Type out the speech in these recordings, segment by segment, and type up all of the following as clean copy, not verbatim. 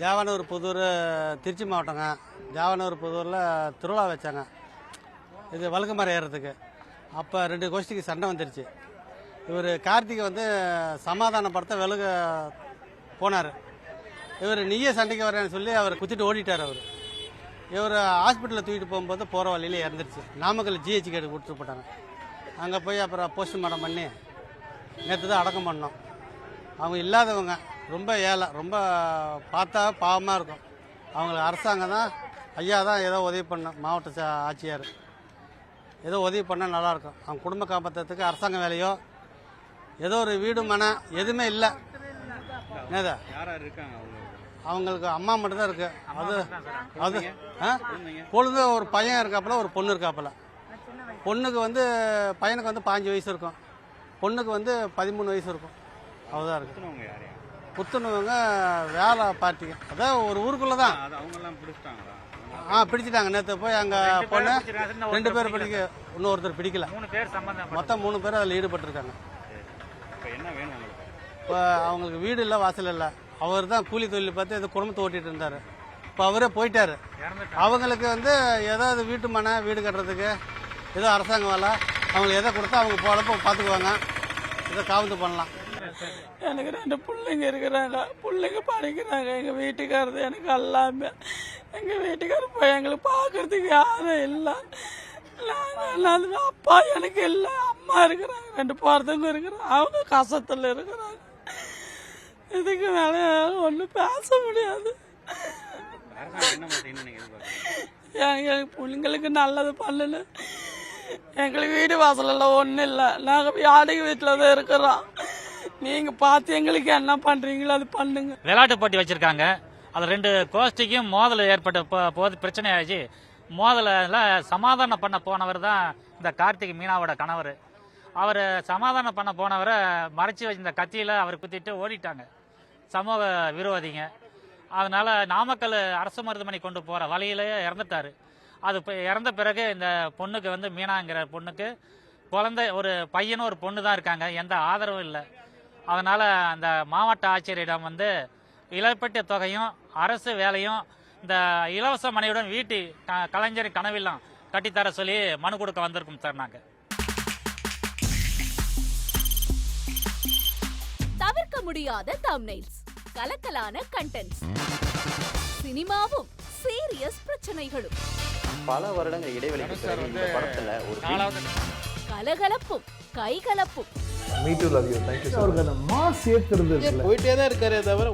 ஜாவானூர் புதூர் திருச்சி மாவட்டங்க. ஜாவானூர் புதூரில் திருவிழா வச்சாங்க, இது வழுக்கு மரம் ஏறுறதுக்கு. அப்போ 2 கோஷ்டிக்கு சண்டை வந்துருச்சு. இவர் கார்த்திகை வந்து சமாதானப்படுத்த வெளுக போனார். இவர் நீயே சண்டைக்கு வரேன்னு சொல்லி அவர் குத்திட்டு ஓடிட்டார். இவர் ஹாஸ்பிட்டலில் தூக்கிட்டு போகும்போது போகிற வழியிலே இறந்துருச்சு. நாமக்கல் ஜிஹெச் கேட்டு கொடுத்துட்டு போட்டாங்க. அங்கே போய் அப்புறம் போஸ்ட்மார்ட்டம் பண்ணி நேற்று தான் அடக்கம் பண்ணோம். அவங்க இல்லாதவங்க, ரொம்ப ஏழை, ரொம்ப பார்த்தா பாவமாக இருக்கும். அவங்களுக்கு அரசாங்கம் தான், ஐயா தான் ஏதோ உதவி பண்ண, மாவட்ட ஆட்சியார் ஏதோ உதவி பண்ணால் நல்லாயிருக்கும். அவங்க குடும்ப காப்பாற்றுறதுக்கு அரசாங்க வேலையோ ஏதோ ஒரு வீடு மனை எதுவுமே இல்லை. என்னதா அவங்களுக்கு அம்மா மட்டும்தான் இருக்குது. அது பொழுது ஒரு பையன் இருக்காப்புல, ஒரு பொண்ணு இருக்காப்புல. பொண்ணுக்கு வந்து பையனுக்கு வந்து 15 வயசு இருக்கும், பொண்ணுக்கு வந்து 13 வயசு இருக்கும். அவ்வளோதான் இருக்கு. குத்துனவங்க வேலை பார்ட்டிங்க, அதான் ஒரு ஊருக்குள்ளே தான். பிடிச்சிட்டாங்க. நேற்று போய் அங்கே பொண்ணு 2 பேர் பிடிக்க, இன்னொருத்தர் பிடிக்கல. மொத்தம் 3 பேர் அதில் ஈடுபட்டிருக்காங்க. இப்போ அவங்களுக்கு வீடு இல்லை, வாசல் இல்லை. அவர் தான் கூலி தொழில் பார்த்து ஏதோ குடும்பத்தை ஓட்டிகிட்டு இருந்தார். இப்போ அவரே போயிட்டார். அவங்களுக்கு வந்து ஏதாவது வீட்டு மனை வீடு கட்டுறதுக்கு ஏதோ அரசாங்க வேலை அவங்களுக்கு எதை கொடுத்தா அவங்க போகிறப்போ பார்த்துக்குவாங்க, இதை காவந்து பண்ணலாம். எனக்கு 2 பிள்ளைங்க இருக்கிறாங்க, பிள்ளைங்க படிக்கிறாங்க. எங்கள் வீட்டுக்காரது எனக்கு எல்லாமே. எங்கள் வீட்டுக்காரர் போய் எங்களுக்கு பார்க்கறதுக்கு யாரும் இல்லை. அப்பா எனக்கு இல்லை, அம்மா இருக்கிறாங்க, 2 பசங்க இருக்கிறாங்க. அவங்க கஷ்டத்தில் இருக்கிறாங்க. இதுக்கு மேலே ஒன்றும் பேச முடியாது. எங்களுக்கு பிள்ளைங்களுக்கு நல்லது பண்ணல. எங்களுக்கு வீடு வாசல் எல்லாம் ஒன்றும் இல்லை. நாங்கள் வாடகை வீட்டில் தான் இருக்கிறோம். நீங்க பார்த்து எங்களுக்கு என்ன பண்றீங்களோ அது பண்ணுங்க. விளையாட்டு போட்டி வச்சிருக்காங்க. அது 2 கோஷ்டிக்கும் மோதல் ஏற்பட்ட போது பிரச்சனை ஆயிடுச்சு. மோதல சமாதானம் பண்ண போனவர் தான் இந்த கார்த்திகை மீனாவோட கணவர். அவர் சமாதானம் பண்ண போனவரை மறைச்சி வச்சிருந்த கத்தியில அவர் குத்திட்டு ஓடிட்டாங்க சமூக விரோதிங்க. அதனால நாமக்கல் அரசு மருத்துவமனை கொண்டு போற வழியிலேயே இறந்துட்டாரு. அது இறந்த பிறகு இந்த பொண்ணுக்கு வந்து மீனாங்கிற பொண்ணுக்கு குழந்தை, ஒரு பையனும் ஒரு பொண்ணு தான் இருக்காங்க. எந்த ஆதரவும் இல்லை. அதனால அந்த மாவட்ட ஆட்சியரிடம் வந்து இழப்பீட்டு தொகையும் அரசு வேலையும் இந்த இலவச மனையுடன் வீட்டு கலைஞர் கனவெல்லாம் கட்டித்தர சொல்லி மனு கொடுக்க வந்திருக்கோம் சார். நாங்கள் தவிர்க்க முடியாத தம்ப்நெயில்ஸ், கலக்கலான கண்டென்ட்ஸ், சினிமாவும் சீரியஸ் பிரச்சனைகளும், பல வருடங்கள் இடைவெளிக்கு பிறகு இந்த படத்துல ஒரு கலகலப்பும் கைகலப்பும். Me too, love you. Thank you so much. Mass ஏத்துறது போயிட்டே தான் இருக்காரே தவிர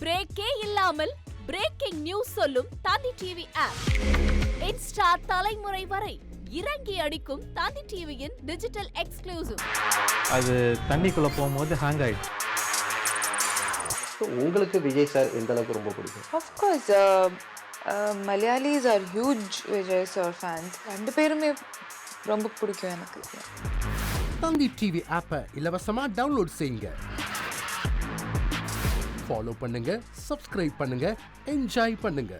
பிரேக்கே இல்லாமல் பிரேக்கிங் நியூஸ் சொல்லும் தந்தி டிவி ஆப். இன்ஸ்டா தலைமுறை வரை இறங்கி அடிக்கும் தந்தி டிவியின் டிஜிட்டல் எக்ஸ்க்ளூசிவ். அது தண்ணிக்குள்ள போகும்போது ஹேங் ஆயிடுச்சு. உங்களுக்கு விஜய் சார் எந்த அளவுக்கு ரொம்ப பிடிக்கும்? Of course, Malayalis are huge Vijay sir fans. 2 பேருமே ரொம்ப பிடிக்கும் எனக்கு. தந்தி டிவி ஆப்பை இலவசமா டவுன்லோட் செய்யுங்க. ஃபாலோ பண்ணுங்க, சப்ஸ்கிரைப் பண்ணுங்க, என்ஜாய் பண்ணுங்க.